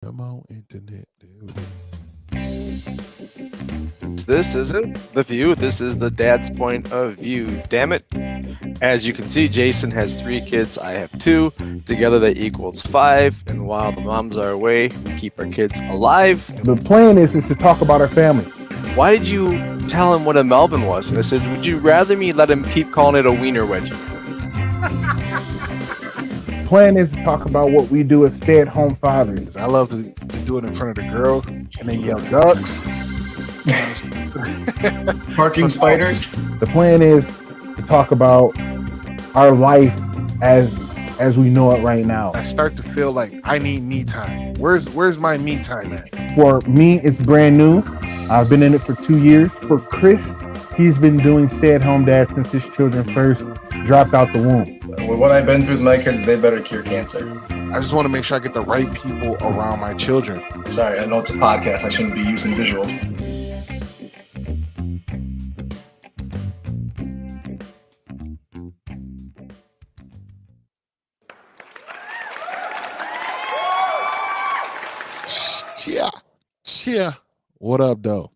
Come on, internet. Dude. This isn't the view. This is the dad's point of view. Damn it. As you can see, Jason has 3 kids. I have 2. Together that equals 5. And while the moms are away, we keep our kids alive. The plan is to talk about our family. Why did you tell him what a Melvin was? And I said, would you rather me let him keep calling it a wiener wedgie? Plan is to talk about what we do as stay-at-home fathers. I love to do it in front of the girls and then yell Ducks. Barking spiders. The plan is to talk about our life as we know it right now. I start to feel like I need me time. Where's my me time at? For me, it's brand new. I've been in it for 2 years. For Chris, he's been doing stay-at-home dad since his children first dropped out the womb. With what I've been through with my kids, they better cure cancer. I just want to make sure I get the right people around my children. Sorry, I know it's a podcast. I shouldn't be using visuals. Cheer. What up, though?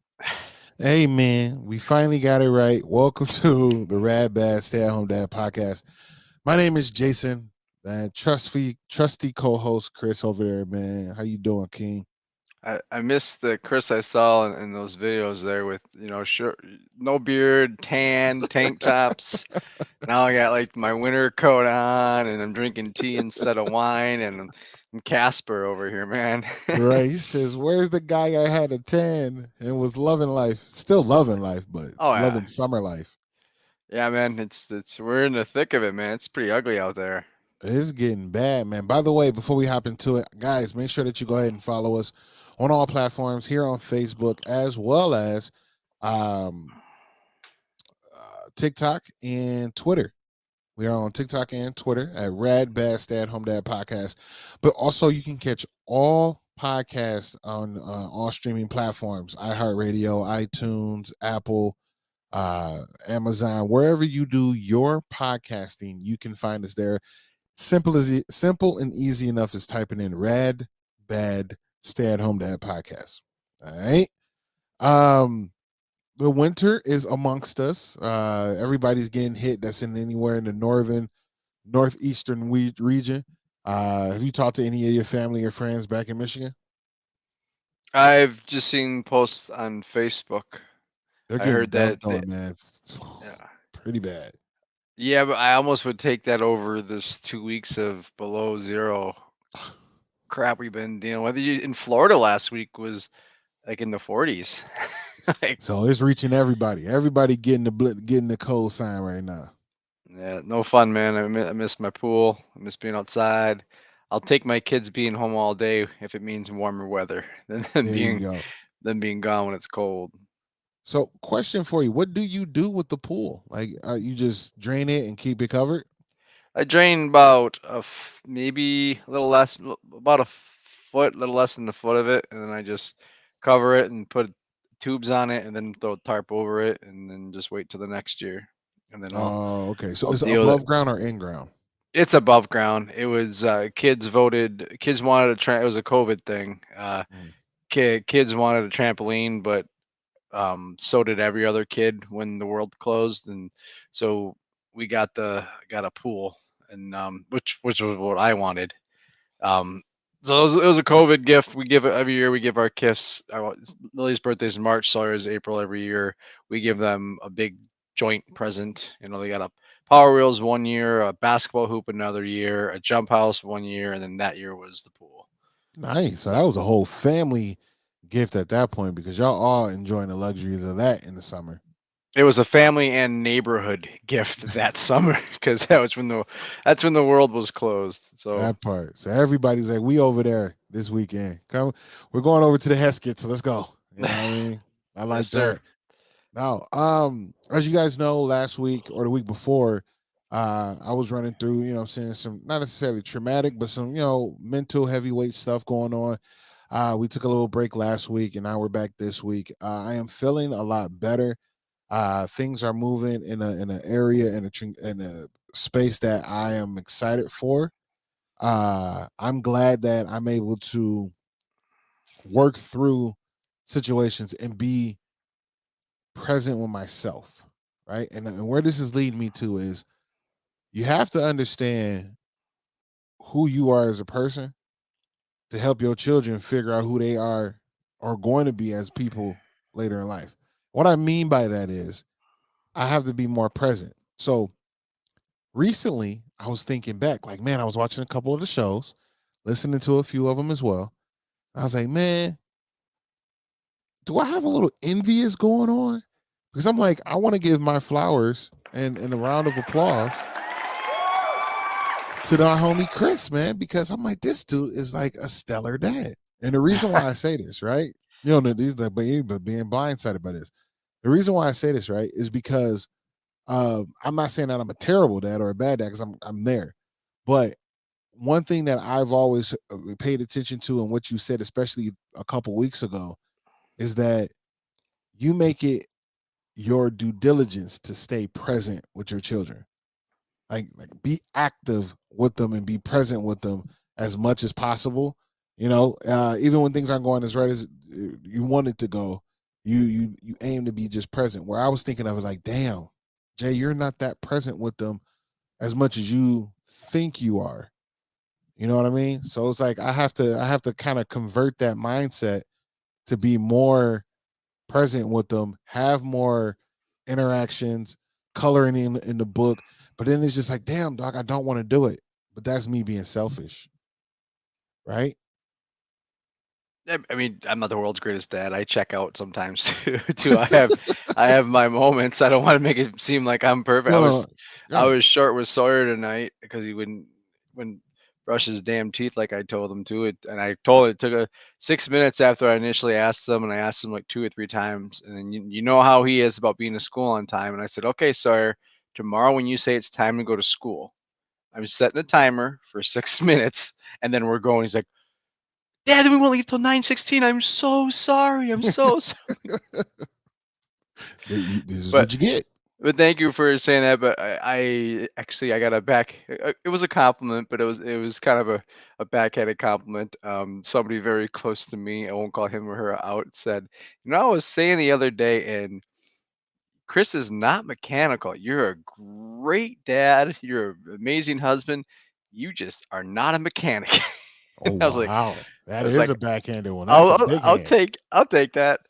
Hey, man, we finally got it right. Welcome to the Rad Bad Stay at Home Dad podcast. My name is Jason, and trusty co-host Chris over there, man. How you doing, King? I missed the Chris I saw in those videos there with, shirt, no beard, tan, tank tops. Now I got like my winter coat on and I'm drinking tea instead of wine and I'm Casper over here, man. Right. He says, where's the guy I had a 10 and was loving life? Still loving life, but it's Oh, yeah. loving summer life. Yeah, man, it's we're in the thick of it, man. It's pretty ugly out there. It's getting bad, man. By the way, before we hop into it, guys, make sure that you go ahead and follow us on all platforms here on Facebook as well as TikTok and Twitter. We are on TikTok and Twitter at Rad Bad Stay Home Dad Podcast. But also, you can catch all podcasts on all streaming platforms: iHeartRadio, iTunes, Apple, Amazon, wherever you do your podcasting, you can find us there. Simple and easy enough as typing in Rad Bad Stay at Home Dad Podcast. All right. The winter is amongst us. Everybody's getting hit that's in anywhere in the northeastern region. Have you talked to any of your family or friends back in Michigan? I've just seen posts on Facebook. They're I getting heard that dumped on, man. yeah. Pretty bad. Yeah, but I almost would take that over this 2 weeks of below zero crap we've been dealing with. In Florida last week was like in the 40s. Like, So it's reaching everybody. Everybody getting the cold sign right now. yeah, no fun, man. I miss my pool. I miss being outside. I'll take my kids being home all day if it means warmer weather than There you go. being gone when it's cold. So, question for you: what do you do with the pool? Like, you just drain it and keep it covered? I drain about maybe a little less, about a foot, a little less than a foot of it, and then I just cover it and put tubes on it, and then throw a tarp over it, and then just wait till the next year, and then Oh, okay. So I'll is it deal with it. above ground or in ground? It's above ground. It was kids voted. Kids wanted it was a COVID thing. Kids wanted a trampoline, but so did every other kid when the world closed, and so we got a pool, and which was what I wanted. Um, so it was a COVID gift. We give it every year. We give our gifts. Lily's birthday is in March. Sawyer's April every year. We give them a big joint present. They got a Power Wheels one year, a basketball hoop another year, a jump house one year, and then that year was the pool. Nice. So that was a whole family gift at that point because y'all all enjoying the luxuries of that in the summer. It was a family and neighborhood gift that summer because that's when the world was closed. So That part. So everybody's like, we over there this weekend. Come, we're going over to the Heskett, so let's go. You know what I mean? I like yes, sir. that. Now, as you guys know, last week or the week before, I was running through, you know what I'm saying, some not necessarily traumatic, but some, mental heavyweight stuff going on. We took a little break last week and now we're back this week. I am feeling a lot better. Things are moving in an area in a space that I am excited for. I'm glad that I'm able to work through situations and be present with myself, right? And where this is leading me to is you have to understand who you are as a person to help your children figure out who they are going to be as people later in life. What I mean by that is I have to be more present. So recently I was thinking back, like, man, I was watching a couple of the shows, listening to a few of them as well. I was like, man, do I have a little envious going on? Because I'm like, I want to give my flowers and a round of applause to the homie Chris, man, because I'm like, this dude is like a stellar dad. And the reason why I say this, right? You know, these but being blindsided by this. The reason why I say this, right, is because I'm not saying that I'm a terrible dad or a bad dad because I'm there. But one thing that I've always paid attention to and what you said, especially a couple weeks ago, is that you make it your due diligence to stay present with your children. Like be active with them and be present with them as much as possible. You know, even when things aren't going as right as you want it to go, you aim to be just present. Where I was thinking of it, like, damn, Jay, you're not that present with them as much as you think you are. You know what I mean? So it's like I have to kind of convert that mindset to be more present with them, have more interactions, coloring in the book. But then it's just like, damn, dog, I don't want to do it. But that's me being selfish, right? I mean, I'm not the world's greatest dad. I check out sometimes too. I have my moments. I don't want to make it seem like I'm perfect. No, I no, was no. I Right. was short with Sawyer tonight because he wouldn't brush his damn teeth like I told him to. And I told it took 6 minutes after I initially asked him, and I asked him like 2 or 3 times. And then you know how he is about being to school on time. And I said, okay, Sawyer, tomorrow when you say it's time to go to school, I'm setting a timer for 6 minutes, and then we're going. He's like, Dad, we won't leave till 9:16. I'm so sorry. I'm so sorry. This is But what you get. thank you for saying that. But I actually I got a back. It was a compliment, but it was kind of a backhanded compliment. Somebody very close to me, I won't call him or her out, said, I was saying the other day, and Chris is not mechanical. You're a great dad. You're an amazing husband. You just are not a mechanic. Oh I was like, wow. I That was is like, a backhanded one. That's I'll a I'll big I'll hand. take I'll take that.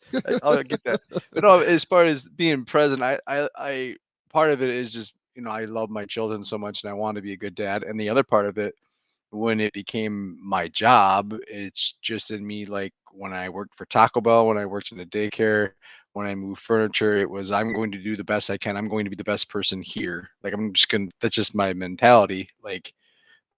I'll get that. But no, as far as being present, I part of it is just, I love my children so much and I want to be a good dad. And the other part of it, when it became my job, it's just in me, like when I worked for Taco Bell, when I worked in a daycare, when I moved furniture, it was I'm going to do the best I can. I'm going to be the best person here. Like that's just my mentality. Like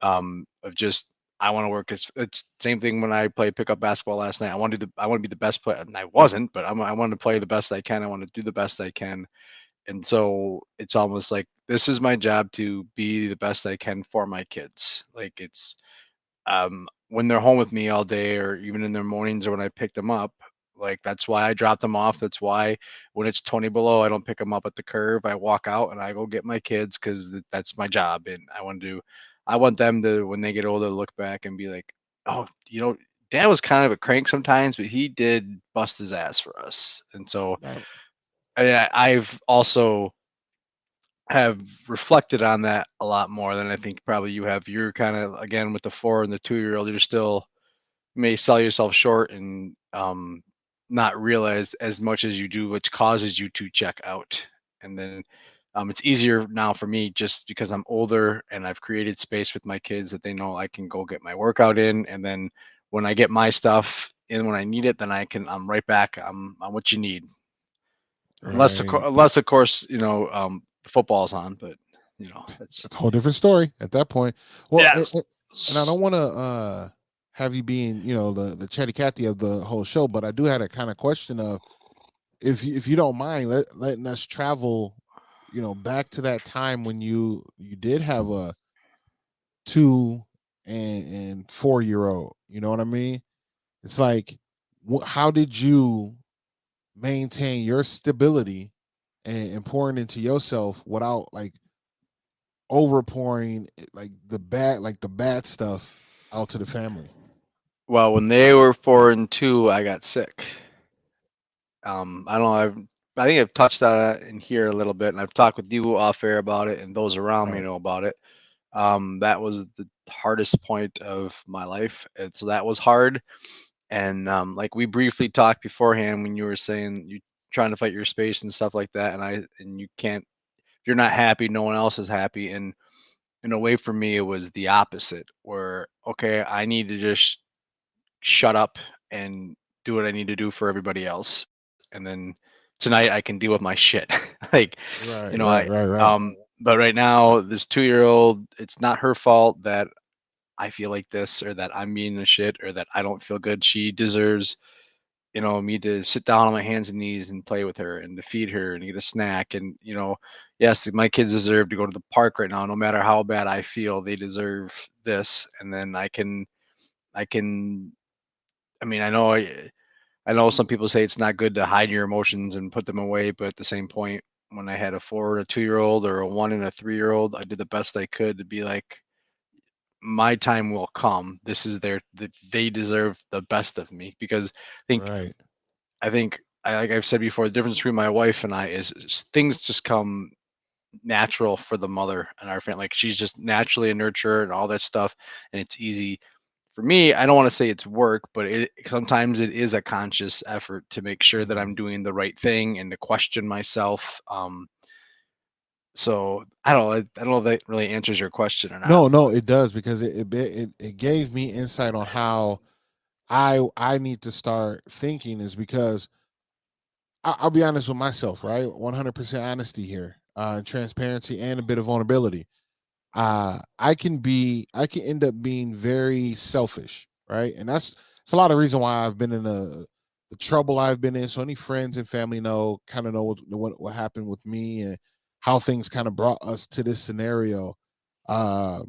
of just I want to work. It's same thing when I played pickup basketball last night. I want to be the best player, and I wasn't, but I wanted to play the best I can. I want to do the best I can, and so it's almost like this is my job to be the best I can for my kids. Like it's when they're home with me all day or even in their mornings or when I pick them up, like that's why I drop them off. That's why when it's 20 below, I don't pick them up at the curb. I walk out and I go get my kids because that's my job. And I want them to, when they get older, look back and be like, oh, dad was kind of a crank sometimes, but he did bust his ass for us. And so Now, I've also have reflected on that a lot more than I think probably you have. You're kind of again with the 4 and the 2-year-old, you're still may sell yourself short and not realize as much as you do, which causes you to check out. And then it's easier now for me just because I'm older and I've created space with my kids that they know I can go get my workout in. And then when I get my stuff in when I need it, then I'm right back. I'm what you need. right. Unless of course, the football's on, but that's That's a whole different story at that point. Well, yes. and I don't want to have you being, the chatty Cathy of the whole show, but I do have a kind of question of if you don't mind letting us travel, back to that time when you did have a 2 and 4 year old. You know what I mean? It's like, how did you maintain your stability and pouring into yourself without like overpouring like the bad stuff out to the family? Well, when they were 4 and 2, I got sick. I don't know. I think I've touched on it in here a little bit, and I've talked with you off air about it, and those around me Right. know about it. That was the hardest point of my life, and so that was hard. And like we briefly talked beforehand when you were saying you trying to fight your space and stuff like that, and you can't. If you're not happy, no one else is happy, and in a way for me it was the opposite. Where okay, I need to just shut up and do what I need to do for everybody else. And then tonight I can deal with my shit. Like, Right. I Right. but right now this 2-year-old, it's not her fault that I feel like this or that I'm being a shit or that I don't feel good. She deserves, me to sit down on my hands and knees and play with her and to feed her and get a snack. And, yes, my kids deserve to go to the park right now, no matter how bad I feel, they deserve this. And then I can I mean, I know some people say it's not good to hide your emotions and put them away, but at the same point, when I had a 4 and a 2-year-old or a 1 and a 3-year-old, I did the best I could to be like, my time will come. This is they deserve the best of me because Right. I think like I've said before, the difference between my wife and I is things just come natural for the mother and our family. Like she's just naturally a nurturer and all that stuff, and it's easy. For me, I don't want to say it's work, but sometimes it is a conscious effort to make sure that Mhm. I'm doing the right thing and to question myself. So I don't know if that really answers your question or not. No, But it does because it gave me insight on how I need to start thinking is because I'll be honest with myself, right? 100% honesty here, transparency and a bit of vulnerability. I can end up being very selfish, right? And it's a lot of reason why I've been in the trouble I've been in. So any friends and family know what happened with me and how things kind of brought us to this scenario. Uh,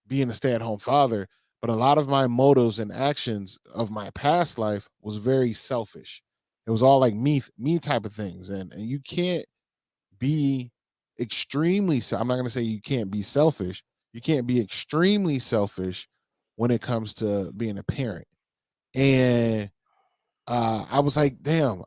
being a stay-at-home father, but a lot of my motives and actions of my past life was very selfish. It was all like me type of things, and you can't be I'm not going to say you can't be selfish. You can't be extremely selfish when it comes to being a parent. And I was like, damn,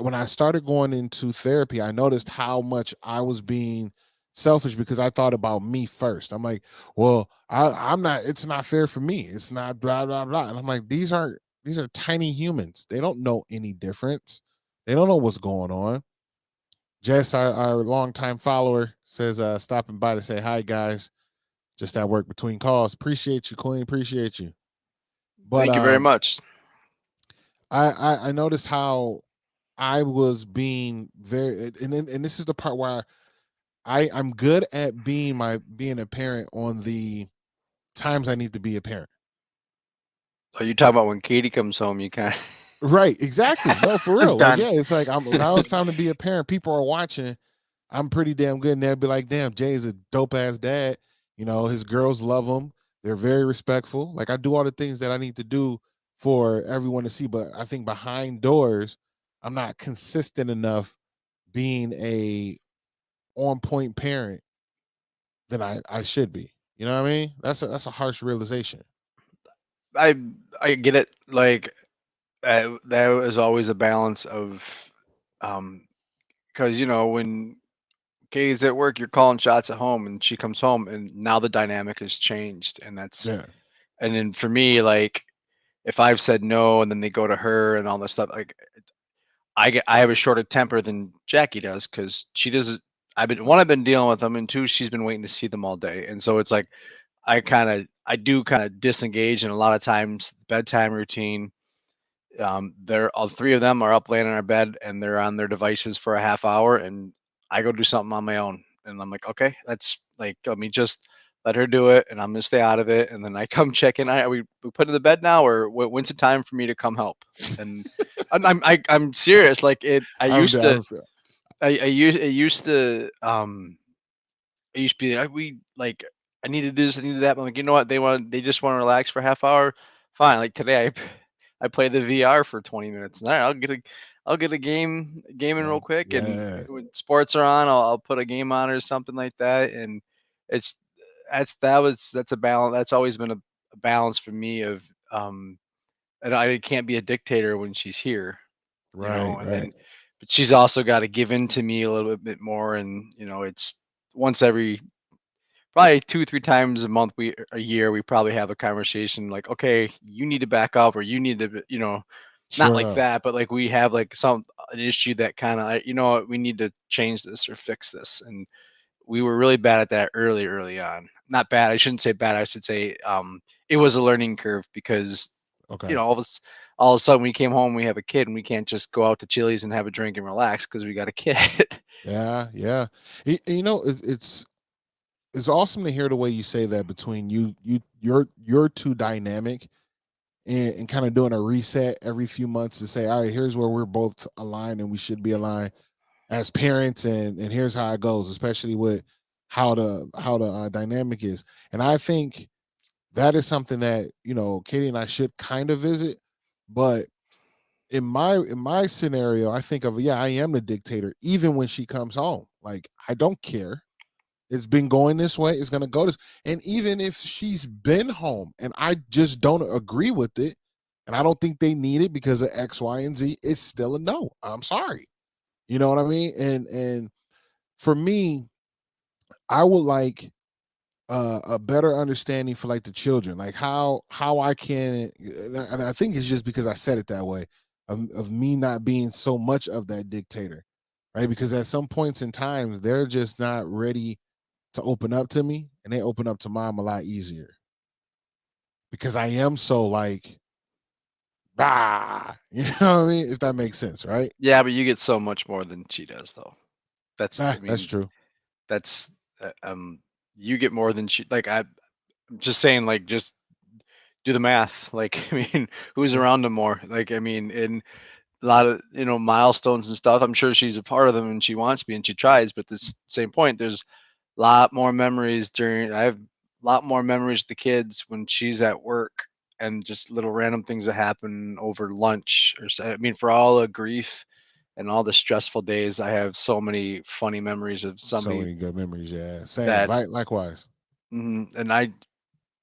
when I started going into therapy, I noticed how much I was being selfish because I thought about me first. I'm like, well, I'm not. It's not fair for me. It's not blah blah blah. And I'm like, these are tiny humans. They don't know any difference. They don't know what's going on. Jess, our longtime follower, says stopping by to say hi, guys. Just at work between calls. Appreciate you, Queen. Appreciate you. But thank you very much. I noticed how I was being very, and this is the part where I'm good at being a parent on the times I need to be a parent. Are you talking about when Katie comes home? You kind Right, exactly. No, for real. Like, done. yeah, it's like now it's time to be a parent. People are watching. I'm pretty damn good, and they'll be like, "Damn, Jay is a dope ass dad." His girls love him. They're very respectful. Like I do all the things that I need to do for everyone to see, but I think behind doors, I'm not consistent enough being a on point parent than I should be. You know what I mean? That's a harsh realization. I I get it. Like that is always a balance of, um, because when Katie's at work, you're calling shots at home, and she comes home, and now the dynamic has changed, Yeah. and then for me, like if I've said no, and then they go to her and all this stuff, like I have a shorter temper than Jackie does because she doesn't. I've been dealing with them, and two, she's been waiting to see them all day, and so it's like I do kind of disengage, and a lot of times bedtime routine. They're all three of them are up laying in our bed and they're on their devices for a half hour, and I go do something on my own. And I'm like, okay, that's like, let me just let her do it, and I'm gonna stay out of it. And then I come check in. Are we put in the bed now, or when's the time for me to come help? And I'm serious. Like it, I'm, I'm it used to it used to be like we like I needed this, I needed that. But I'm like, you know what? They just want to relax for a half hour. Fine. Like today, I play the VR for 20 minutes. All right, I'll get a gaming yeah, real quick, and yeah. when sports are on, I'll put a game on or something like that. And it's that's a balance. That's always been balance for me of and I can't be a dictator when she's here, Right, and right. then but she's also got to give in to me a little bit more, and it's once every probably 2-3 times a year we probably have a conversation like, okay, you need to back up, or you need to, not Sure like enough. that, but like we have like an issue that kind of, we need to change this or fix this. And we were really bad at that early on. Not bad, I shouldn't say bad, I should say it was a learning curve because Okay. all of a sudden we came home, we have a kid, and we can't just go out to Chili's and have a drink and relax because we got a kid. Yeah, yeah. It's awesome to hear the way you say that between you're two dynamic and kind of doing a reset every few months to say, all right, here's where we're both aligned and we should be aligned as parents, and here's how it goes, especially with how the dynamic is. And I think that is something that Katie and I should kind of visit, but in my scenario, I think of, yeah, I am the dictator even when she comes home. Like, I don't care. It's been going this way, it's going to go this. And even if she's been home and I just don't agree with it, and I don't think they need it because of X, Y, and Z, it's still a no. I'm sorry. You know what I mean? And for me, I would like a better understanding for like the children, like how I can, and I think it's just because I said it that way, of me not being so much of that dictator, right? Because at some points in times they're just not ready to open up to me, and they open up to mom a lot easier because I am so like, you know what I mean? If that makes sense, right? Yeah, but you get so much more than she does, though. I That's mean, true. that's you get more than she. Like I'm just saying, like just do the math. Like I mean, who's Yeah, around them more? Like I mean, in a lot of milestones and stuff. I'm sure she's a part of them and she wants to be and she tries. But this same point, there's a lot more memories during. I have a lot more memories of the kids when she's at work and just little random things that happen over lunch I mean, for all the grief and all the stressful days, I have so many funny memories of so somebody many good memories. Yeah, same. that, Right, likewise. and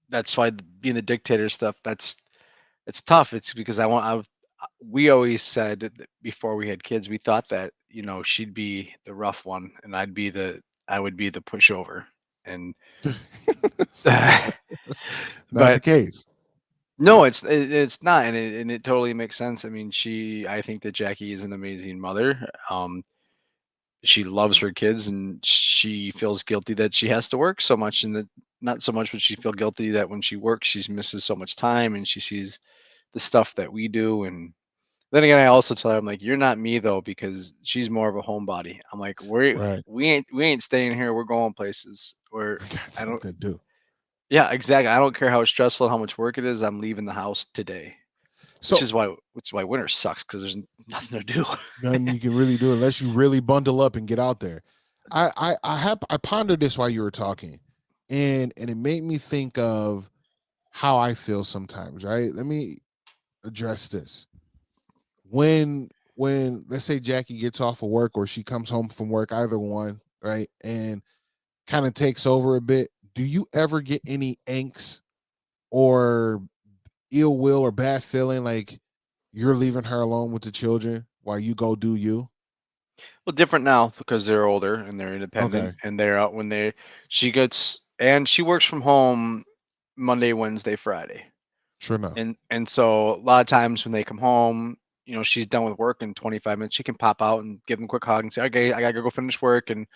that's why being the dictator stuff, it's tough. It's because we always said that before we had kids, we thought that, she'd be the rough one and I would be the pushover. And, Not the but case. no, it's not. And it totally makes sense. I mean, I think that Jackie is an amazing mother. She loves her kids and she feels guilty that she has to work so much, and that not so much, but she feel guilty that when she works, she misses so much time and she sees the stuff that we do. And then again, I also tell her, I'm like, you're not me though, because she's more of a homebody. I'm like, Right. we ain't staying here. We're going places where We got I don't. something to do. Yeah, exactly. I don't care how stressful, how much work it is. I'm leaving the house today, which So is why winter sucks because there's nothing to do. nothing you can really do unless you really bundle up and get out there. I pondered this while you were talking, and it made me think of how I feel sometimes, right? Let me address this. When let's say Jackie gets off of work or she comes home from work, either one, right? And kind of takes over a bit. Do you ever get any angst or ill will or bad feeling like you're leaving her alone with the children while you go do you? Well, different now because they're older and they're independent Okay, and they're out when she works from home Monday, Wednesday, Friday. sure enough. And so a lot of times when they come home, she's done with work in 25 minutes. She can pop out and give them a quick hug and say, "Okay, I gotta go finish work, and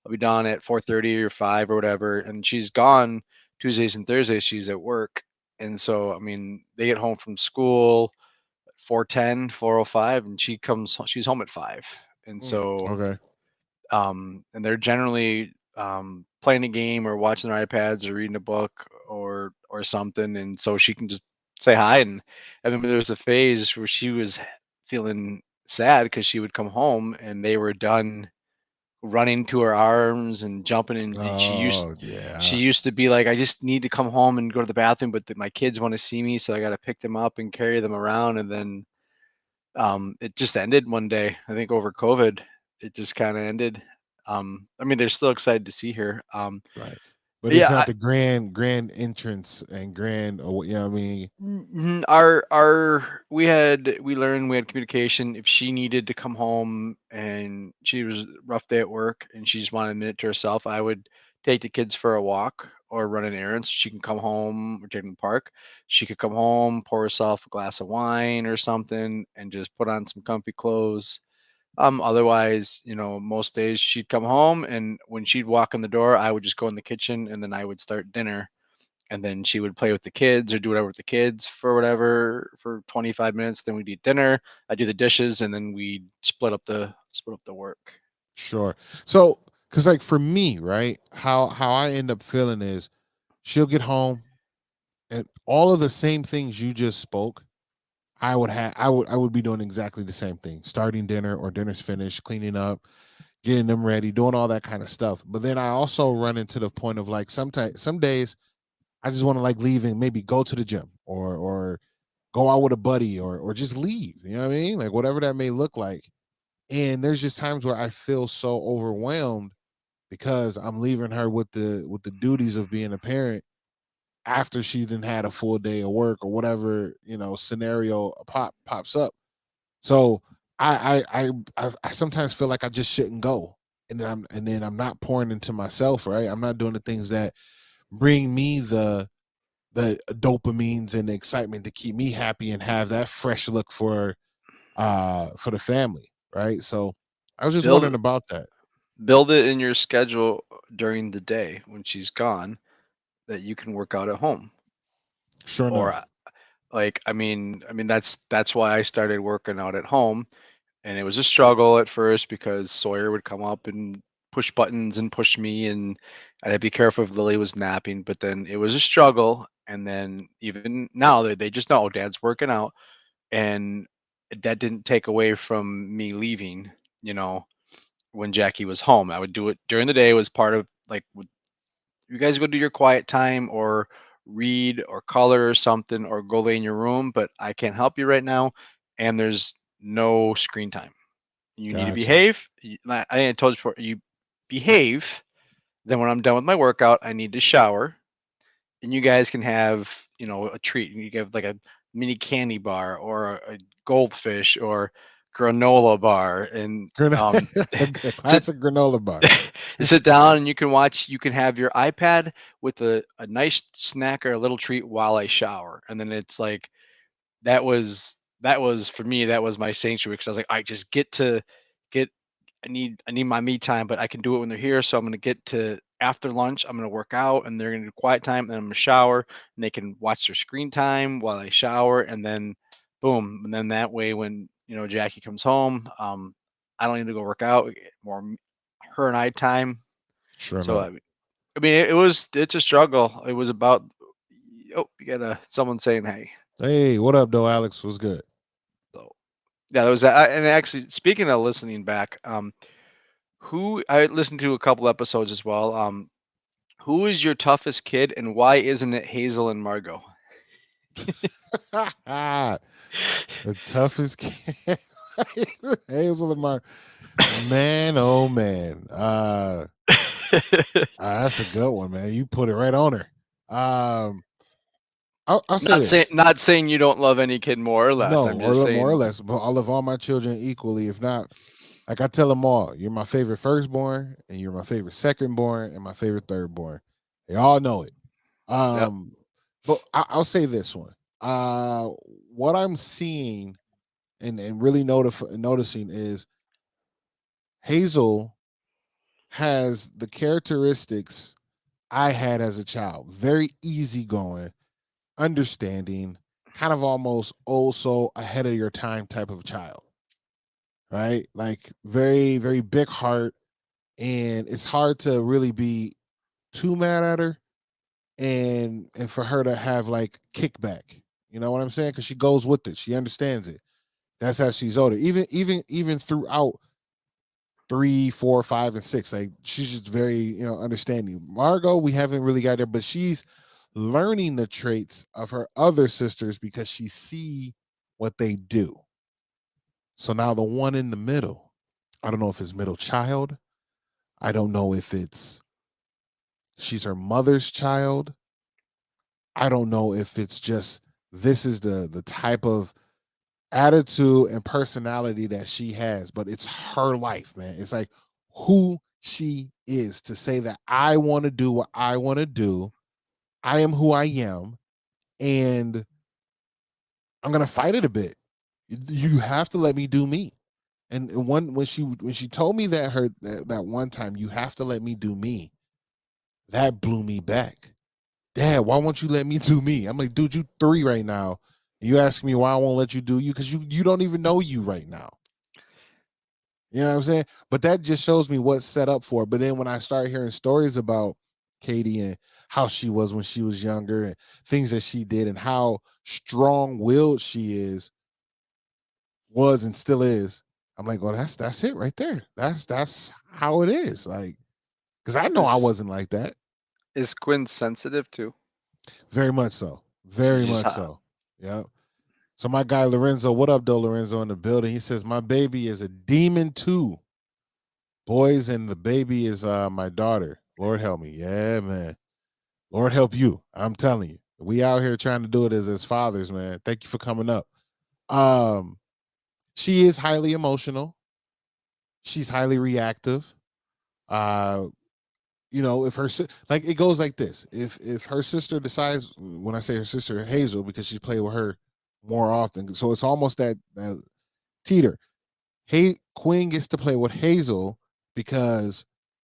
I'll be done at 4:30 or 5 or whatever." And she's gone Tuesdays and Thursdays. She's at work, and so I mean, they get home from school at 4:10, 4:05, and she's home at 5. And so Okay. and they're generally playing a game or watching their iPads or reading a book or something, and so she can just say hi. And I remember there was a phase where she was feeling sad because she would come home and they were done running to her arms and jumping, and Oh she yeah. used to be like, I just need to come home and go to the bathroom, but my kids want to see me, so I got to pick them up and carry them around. And then it just ended one day. I think over COVID, it just kind of ended. I mean, they're still excited to see her. Right. but it's not the grand entrance and grand, or you know what I mean. We learned we had communication. If she needed to come home and she was a rough day at work and she just wanted a minute to herself, I would take the kids for a walk or run an errand. She can come home or take them to the park. She could come home, pour herself a glass of wine or something, and just put on some comfy clothes. Otherwise, most days she'd come home, and when she'd walk in the door, I would just go in the kitchen and then I would start dinner, and then she would play with the kids or do whatever with the kids for 25 minutes. Then we'd eat dinner. I do the dishes, and then we split up the work. Sure. So, because like for me, right, how I end up feeling is she'll get home and all of the same things you just spoke. I would be doing exactly the same thing, starting dinner or dinner's finished, cleaning up, getting them ready, doing all that kind of stuff. But then I also run into the point of like sometimes some days I just want to like leave and maybe go to the gym or go out with a buddy or just leave. You know what I mean? Like whatever that may look like. And there's just times where I feel so overwhelmed because I'm leaving her with the duties of being a parent after she didn't had a full day of work or whatever, scenario pops up. So I sometimes feel like I just shouldn't go. And then I'm not pouring into myself, right? I'm not doing the things that bring me the dopamines and the excitement to keep me happy and have that fresh look for the family, right? So I was just Build wondering about that. build it in your schedule during the day when she's gone that you can work out at home. Sure Or enough. I mean that's why I started working out at home. And it was a struggle at first because Sawyer would come up and push buttons and push me, and I'd have to be careful if Lilly was napping. But then it was a struggle, and then even now they just know Dad's working out, and that didn't take away from me leaving. You know, when Jackie was home, I would do it during the day. It was part of like, you guys go do your quiet time or read or color or something or go lay in your room, but I can't help you right now, and there's no screen time. You need to Gotcha. behave. I told you before, you behave. Then when I'm done with my workout, I need to shower, and you guys can have, a treat. You can have like a mini candy bar or a goldfish or granola bar, and A sit classic granola bar. sit down and you can watch. You can have your iPad with a nice snack or a little treat while I shower, and then it's like that was for me, that was my sanctuary, because I was like, I just get I need my me time, but I can do it when they're here. So I'm gonna get to after lunch, I'm gonna work out and they're gonna do quiet time, and then I'm gonna shower and they can watch their screen time while I shower, and then boom. And then that way when Jackie comes home, I don't need to go work out. We get more her and I time. Sure So enough. I mean it's a struggle. It was about, oh, you got someone saying hey. Hey, what up, though, Alex? What's good? So yeah, that was that. And actually, speaking of listening back, who I listened to a couple episodes as well. Who is your toughest kid, and why isn't it Hazel and Margo? The toughest kid. Hazel and Mark. Man, oh man. That's a good one, man. You put it right on her. I'll say this. Not saying you don't love any kid more or less. No, I'm just more or saying. less, but I love all my children equally. If not, like I tell them all, you're my favorite firstborn, and you're my favorite secondborn, and my favorite thirdborn. They all know it. Yep. But I'll say this one. What I'm seeing and really noticing is Hazel has the characteristics I had as a child. Very easygoing, understanding, kind of almost also ahead of your time type of child, right? Like very, very big heart. And it's hard to really be too mad at her and for her to have like kickback. You know what I'm saying? Because she goes with it. She understands it. That's how she's older. Even throughout 3, 4, 5, and 6, like she's just very understanding. Margo, we haven't really got there, but she's learning the traits of her other sisters because she see what they do. So now the one in the middle, I don't know if it's middle child. I don't know if it's she's her mother's child. I don't know if it's just this is the type of attitude and personality that she has, but it's her life, man. It's like who she is to say that I want to do what I want to do. I am who I am, and I'm gonna fight it a bit. You have to let me do me. And when she told me that one time, you have to let me do me, that blew me back. Dad, why won't you let me do me? I'm like, dude, you 3 right now. And you ask me why I won't let you do you because you don't even know you right now. You know what I'm saying? But that just shows me what's set up for. But then when I start hearing stories about Katie and how she was when she was younger and things that she did and how strong-willed she was and still is, I'm like, well, that's it right there. That's how it is. Like, because I know I wasn't like that. Is Quinn sensitive too? Very much so. She Very just much so. Yeah. So my guy Lorenzo, what up, though, Lorenzo, in the building? He says my baby is a demon too. Boys, and the baby is my daughter. Lord help me. Yeah, man. Lord help you. I'm telling you. We out here trying to do it as fathers, man. Thank you for coming up. She is highly emotional. She's highly reactive. You know, if her like it goes like this. If her sister decides, when I say her sister Hazel, because she's played with her more often, so it's almost that teeter. Hey, Quinn gets to play with Hazel because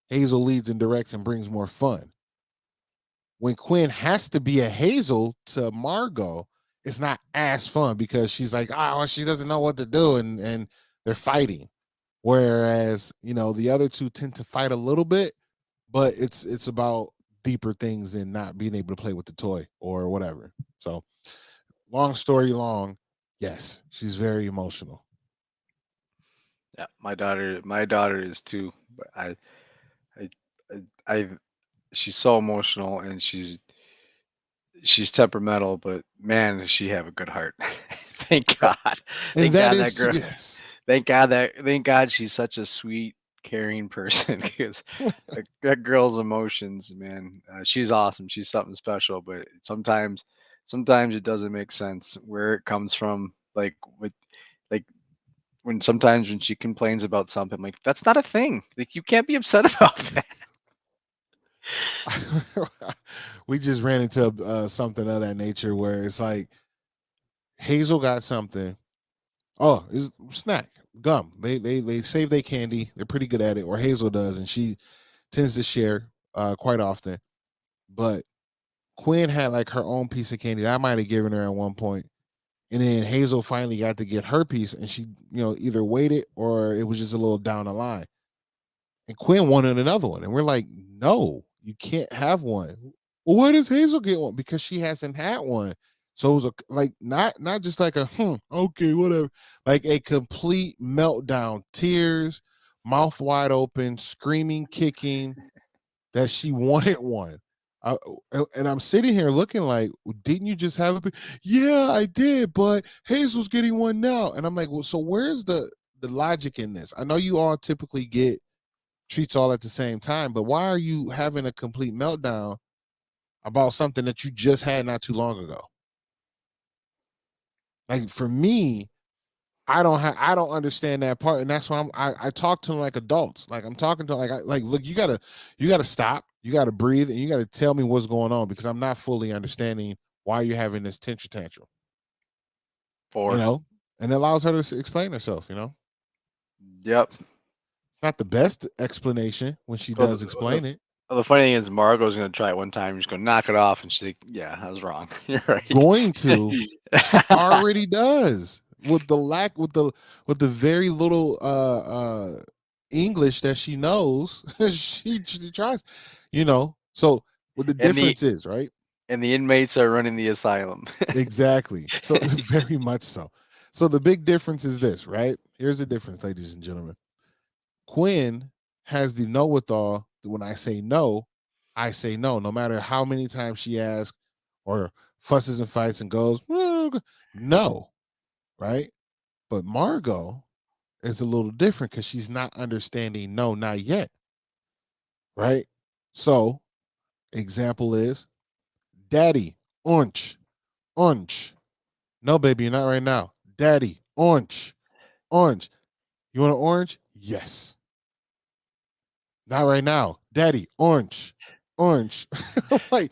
Hazel leads and directs and brings more fun. When Quinn has to be a Hazel to Margo, it's not as fun because she's like, oh, she doesn't know what to do, and they're fighting. Whereas, you know, the other two tend to fight a little bit, but it's about deeper things than not being able to play with the toy or whatever. So, long story long, yes, she's very emotional. Yeah, my daughter is too. But I, I she's so emotional and she's temperamental, but man, does she have a good heart. Thank God. And Thank that God that is girl. yes. Thank God she's such a sweet, caring person because that girl's emotions, man. She's awesome. She's something special, but sometimes it doesn't make sense where it comes from. Like sometimes when she complains about something, like that's not a thing. Like you can't be upset about that. We just ran into something of that nature where it's like Hazel got something. Oh, it's snack gum. They save their candy. They're pretty good at it, or Hazel does, and she tends to share quite often. But Quinn had like her own piece of candy that I might have given her at one point, and then Hazel finally got to get her piece, and she, you know, either waited or it was just a little down the line. And Quinn wanted another one, and we're like, no, you can't have one. Well, why does Hazel get one? Because she hasn't had one. So it was like not just like a okay, whatever, like a complete meltdown, tears, mouth wide open, screaming, kicking that she wanted one. I, and I'm sitting here looking like, "Well, didn't you just have it? Yeah, I did, but Hazel's getting one now." And I'm like, well, so where's the logic in this? I know you all typically get treats all at the same time, but why are you having a complete meltdown about something that you just had not too long ago? Like for me, I don't understand that part, and that's why I talk to them like adults. Like I'm talking to like look, you gotta stop, you gotta breathe, and you gotta tell me what's going on because I'm not fully understanding why you're having this tantrum. You know, and it allows her to explain herself. You know, Yep. it's not the best explanation when she Well, does explain it. the funny thing is, Margo's gonna try it one time. She's gonna knock it off, and she's like, "Yeah, I was wrong. You're right." Going to, she already does with the lack with the very little English that she knows. she tries, you know. So what the and the difference is, right? and the inmates are running the asylum. Exactly. So very much so. So the big difference is this, right? Here's the difference, ladies and gentlemen. Quinn has the know-it-all. When I say no, I say no, no matter how many times she asks or fusses and fights and goes, "Well, no," right? But Margo is a little different because she's not understanding no, not yet, right? So Example is, Daddy, orange, orange. No, baby, not right now. Daddy, orange, orange. You want an orange? Yes. Not right now. Daddy, orange, orange. I'm like,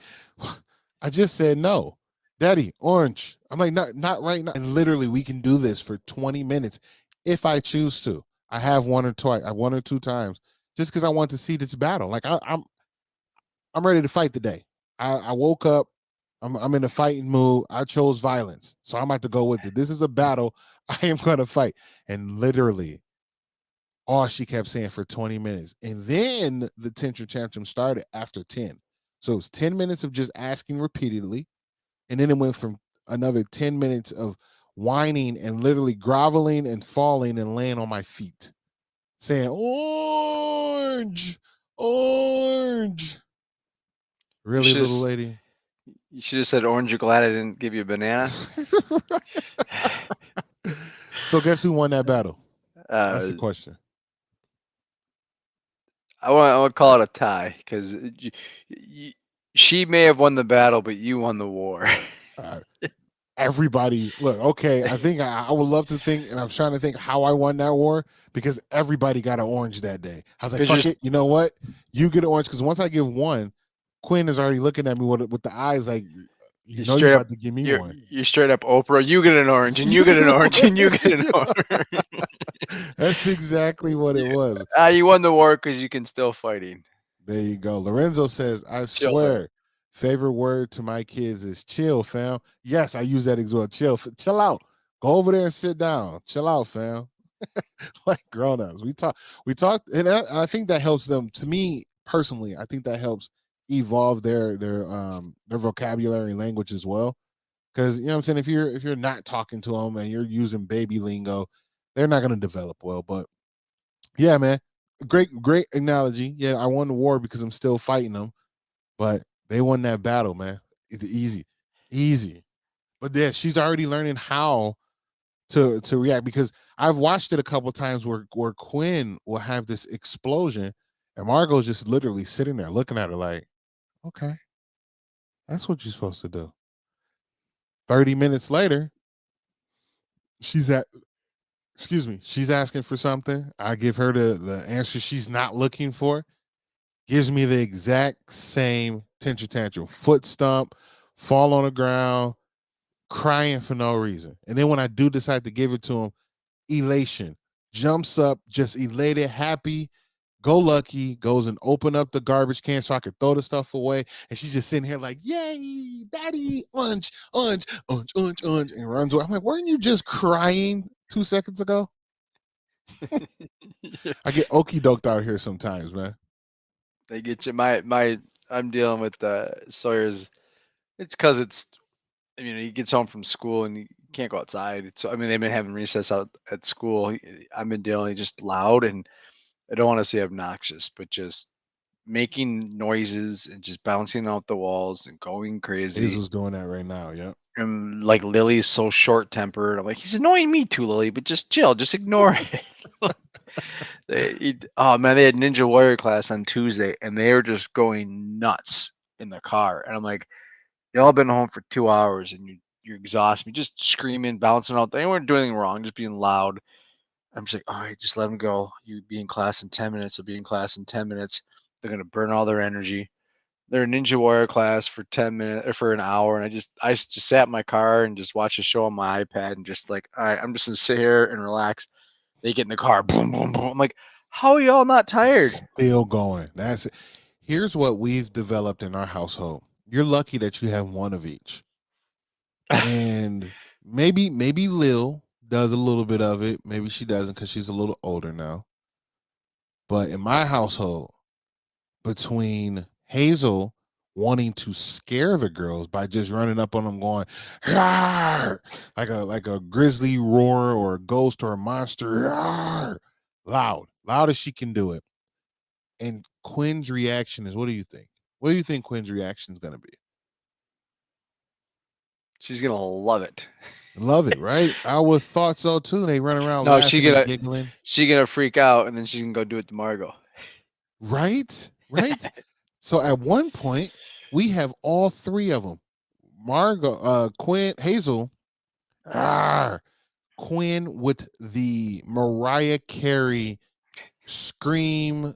I just said no. Daddy, orange. I'm like, not right now. And literally, we can do this for 20 minutes if I choose to. I have one or two times just because I want to see this battle. Like I'm ready to fight today. I woke up. I'm in a fighting mood. I chose violence, so I'm about to go with it. This is a battle. I am going to fight. And literally, all she kept saying for 20 minutes. And then the tantrum started after 10. So it was 10 minutes of just asking repeatedly. And then it went from another 10 minutes of whining and literally groveling and falling and laying on my feet, saying, orange, orange. Really, little lady? You should have said, orange, you're glad I didn't give you a banana. So guess who won that battle? That's the question. I want to call it a tie because she may have won the battle, but you won the war. Everybody, look, okay, I think I would love to think, and I'm trying to think how I won that war, because everybody got an orange that day. I was like, fuck it, you know what? You get an orange, because once I give one, Quinn is already looking at me with the eyes like, you know you're about to give me one. You're straight up Oprah. You get an orange, and you get an orange, and you get an orange. That's exactly what it was. You won the war because you can still fighting. There you go. Lorenzo says, I swear, favorite word to my kids is chill, fam. Yes, I use that as well. Chill out. Go over there and sit down. Chill out, fam. Like grown-ups. We talk, and I think that helps them. To me personally, I think that helps evolve their vocabulary and language as well. Because you know what I'm saying, if you're not talking to them and you're using baby lingo, they're not going to develop well. But yeah, man, great analogy. Yeah, I won the war because I'm still fighting them, but they won that battle, man. It's easy. But yeah, she's already learning how to react, because I've watched it a couple times where Quinn will have this explosion and Margo's just literally sitting there looking at her like, okay, that's what you're supposed to do. 30 minutes later, she's asking for something. I give her the answer she's not looking for. Gives me the exact same tantrum, foot stomp, fall on the ground, crying for no reason. And then when I do decide to give it to him, elation, jumps up, just elated, happy, go lucky, goes and open up the garbage can so I could throw the stuff away. And she's just sitting here like, yay, daddy, orange, and runs away. I'm like, weren't you just crying 2 seconds ago? I get okey doked out here sometimes, man. They get you. I'm dealing with Sawyer's. It's because he gets home from school and he can't go outside. They've been having recess out at school. I've been dealing just loud, and I don't want to say obnoxious, but just making noises and just bouncing off the walls and going crazy. Hazel's doing that right now, yeah. And like Lily's so short tempered. I'm like, he's annoying me too, Lily, but just chill, just ignore it. They had Ninja Warrior class on Tuesday, and they were just going nuts in the car. And I'm like, y'all been home for 2 hours, and you exhaust me, just screaming, bouncing out. They weren't doing anything wrong, just being loud. I'm just like, all right, just let them go. You be in class in 10 minutes. I'll be in class in 10 minutes. They're gonna burn all their energy. They're in Ninja Warrior class for 10 minutes or for an hour, and I just sat in my car and just watched a show on my iPad and just like, all right, I'm just gonna sit here and relax. They get in the car, boom, boom, boom. I'm like, how are y'all not tired? Still going. That's it. Here's what we've developed in our household. You're lucky that you have one of each. And maybe Lil does a little bit of it. Maybe she doesn't because she's a little older now. But in my household, between Hazel wanting to scare the girls by just running up on them going, "Rawr!" like a grizzly roar or a ghost or a monster, "Rawr!" loud as she can do it. And Quinn's reaction is, what do you think? What do you think Quinn's reaction is going to be? She's gonna love it. Love it, right? I would have thought so too. They run around laughing and giggling. She's gonna freak out, and then she can go do it to Margo. Right? So at one point, We have all three of them. Margo, Quinn, Hazel, Quinn with the Mariah Carey Scream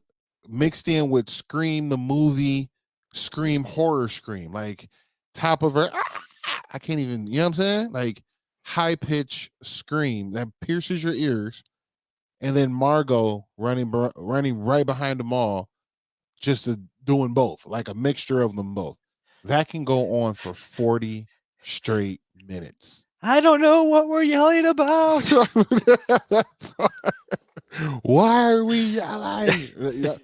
mixed in with Scream the movie, Scream horror Scream, like top of her. I can't even, you know what I'm saying? Like high pitch scream that pierces your ears, and then Margo running right behind them all, just doing both, like a mixture of them both. That can go on for 40 straight minutes. I don't know what we're yelling about. Why are we yelling?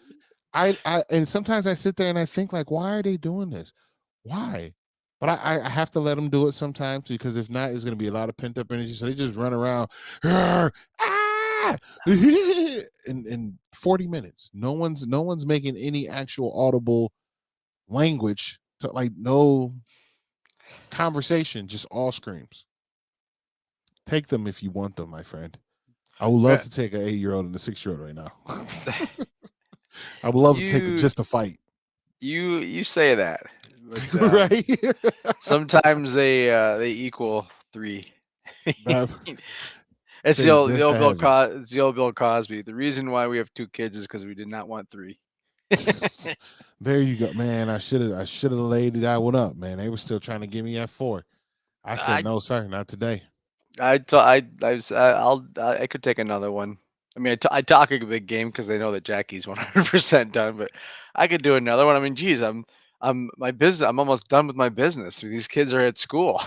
I and sometimes I sit there and I think like, why are they doing this? Why? But I have to let them do it sometimes, because if not, it's going to be a lot of pent up energy. So they just run around, in 40 minutes. No one's making any actual audible language, to, like, no conversation, just all screams. Take them if you want them, my friend. I would love to take an 8-year-old and a 6-year-old right now. I would love to take just a fight. You say that, but, right? sometimes they equal 3. It's the old Bill Cosby. The reason why we have 2 kids is because we did not want 3. There you go, man. I should have laid that one up, man. They were still trying to get me at 4. I said no, sir, not today. I could take another one. I mean, I talk a big game because they know that Jackie's 100% done, but I could do another one. I mean, geez, I'm almost done with my business. These kids are at school.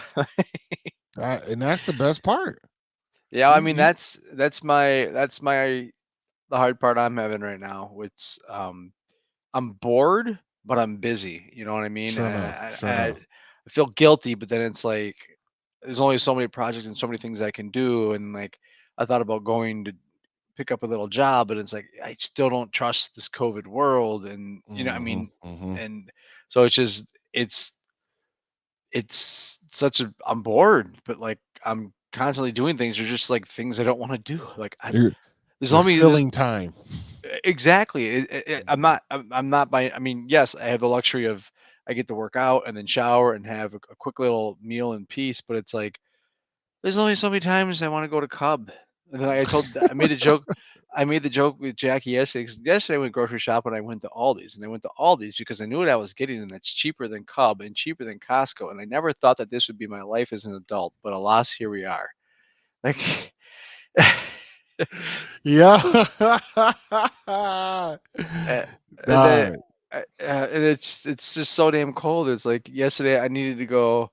And that's the best part. Yeah, I mean, that's the hard part I'm having right now. It's I'm bored, but I'm busy. You know what I mean? Sure enough. I feel guilty, but then it's like there's only so many projects and so many things I can do, and like I thought about going to pick up a little job, but it's like I still don't trust this COVID world, and you know, I mean, and so it's just it's such a I'm bored, but like I'm constantly doing things. There's just like things I don't want to do. Like there's you're only filling time. Exactly. I'm not by. I mean, yes, I have the luxury of I get to work out and then shower and have a quick little meal in peace. But it's like there's only so many times I want to go to Cub. And then I made a joke. I made the joke with Jackie yesterday. 'Cause yesterday I went grocery shopping. I went to Aldi's, and I went to Aldi's because I knew what I was getting, and it's cheaper than Cub and cheaper than Costco. And I never thought that this would be my life as an adult, but alas, here we are. Like, yeah. And it's just so damn cold. It's like yesterday I needed to go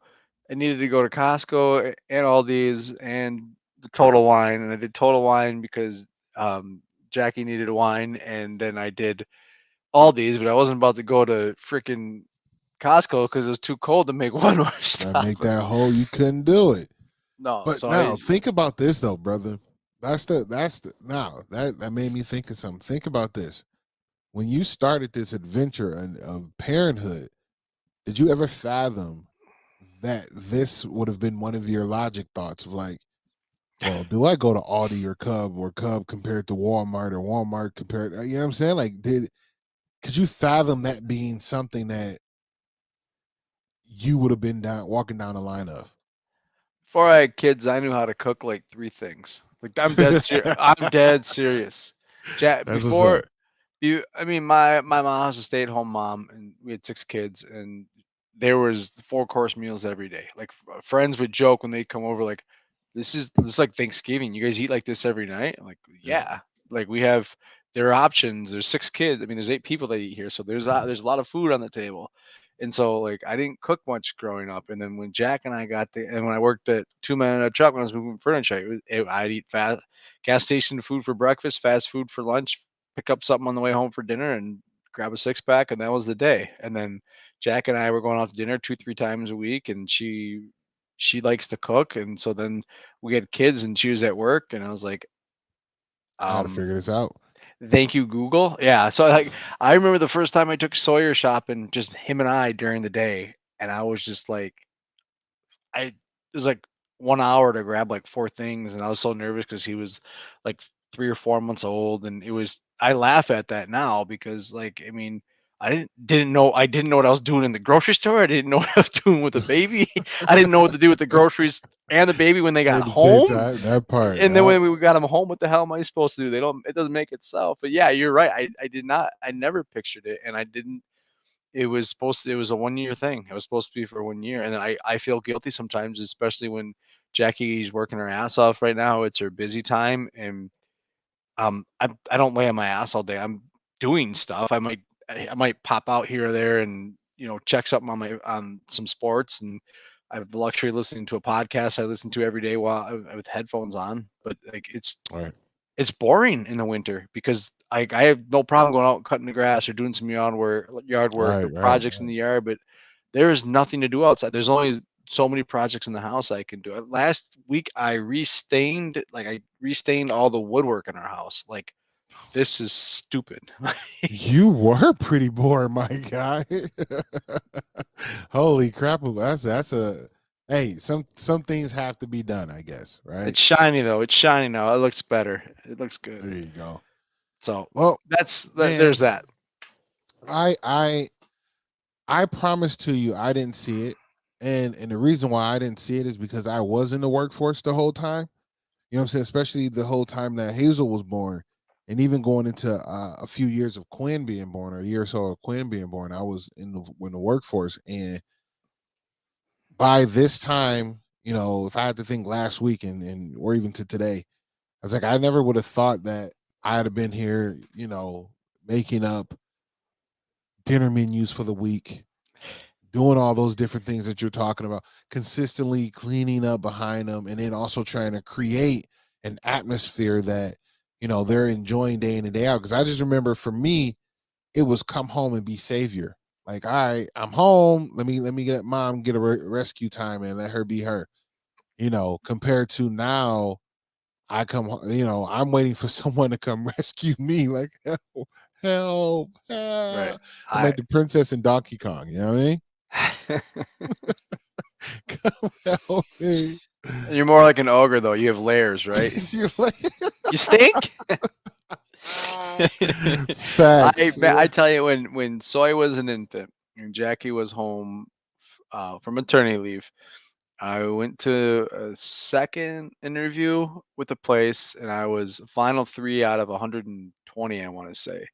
to Costco and Aldi's and the Total Wine, and I did Total Wine because Jackie needed a wine, and then I did Aldi's, but I wasn't about to go to freaking Costco because it was too cold to make one more stop. Make that hole, you couldn't do it. No, but so now think about this though, brother. That made me think of something. Think about this. When you started this adventure of parenthood, did you ever fathom that this would have been one of your logic thoughts of like, well, do I go to Aldi or Cub compared to Walmart, or Walmart compared, you know what I'm saying? Like, could you fathom that being something that you would have been walking down the line of? Before I had kids, I knew how to cook like 3 things. Like I'm dead serious. I'm dead serious. Before I mean, my mom was a stay-at-home mom, and we had 6 kids, and there was 4-course meals every day. Like friends would joke when they'd come over, like, "This is like Thanksgiving. You guys eat like this every night?" I'm like, "Yeah." Like there are options. There's 6 kids. I mean, there's 8 people that eat here, so there's a lot of food on the table. And so like I didn't cook much growing up. And then when Jack and I and when I worked at 2 Men in a Truck when I was moving furniture, I'd eat gas station food for breakfast, fast food for lunch, pick up something on the way home for dinner, and grab a 6-pack, and that was the day. And then Jack and I were going out to dinner 2-3 times a week, and she likes to cook, and so then we had kids, and she was at work, and I was like, I gotta figure this out. Thank you, Google. Yeah. So like I remember the first time I took Sawyer shopping, just him and I during the day, and I was just like, it was like 1 hour to grab like 4 things, and I was so nervous because he was like 3 or 4 months old, and I laugh at that now because like I mean I didn't know what I was doing in the grocery store. I didn't know what I was doing with the baby. I didn't know what to do with the groceries and the baby when they got At the same home. time, that part. And then Yeah. when we got them home, what the hell am I supposed to do? It doesn't make itself. But yeah, you're right. I never pictured it, and I didn't. It was it was a 1 year thing. It was supposed to be for 1 year. And then I feel guilty sometimes, especially when Jackie's working her ass off right now. It's her busy time. And I don't lay on my ass all day. I'm doing stuff. I might pop out here or there and check something on some sports. And I have the luxury of listening to a podcast I listen to every day with headphones on. But like Right. it's boring in the winter because I have no problem going out and cutting the grass or doing some yard work or Right. projects in the yard, but there is nothing to do outside. There's only so many projects in the house I can do. Last week I restained all the woodwork in our house. Like, this is stupid. You were pretty bored, my guy. Holy crap! That's a hey. Some things have to be done, I guess. Right. It's shiny though. It's shiny now. It looks better. It looks good. There you go. So Well, there's that. I promise to you, I didn't see it, and the reason why I didn't see it is because I was in the workforce the whole time. You know what I'm saying? Especially the whole time that Hazel was born, and even going into a few years of Quinn being born, or a year or so of Quinn being born, I was in the workforce, and by this time, if I had to think last week and or even to today, I was like, I never would have thought that I'd have been here, making up dinner menus for the week, doing all those different things that you're talking about, consistently cleaning up behind them, and then also trying to create an atmosphere that they're enjoying day in and day out. Because I just remember, for me, it was come home and be savior. Like, I'm home. Let me get mom get a rescue time and let her be her. Compared to now, I come, I'm waiting for someone to come rescue me. Like, help. Right. I'm like the princess in Donkey Kong. You know what I mean? Come help me. You're more like an ogre though. You have layers, right? You stink. Facts. I tell you, when Sawyer was an infant and Jackie was home from maternity leave, I went to a second interview with a place, and I was final 3 out of 120, I want to say.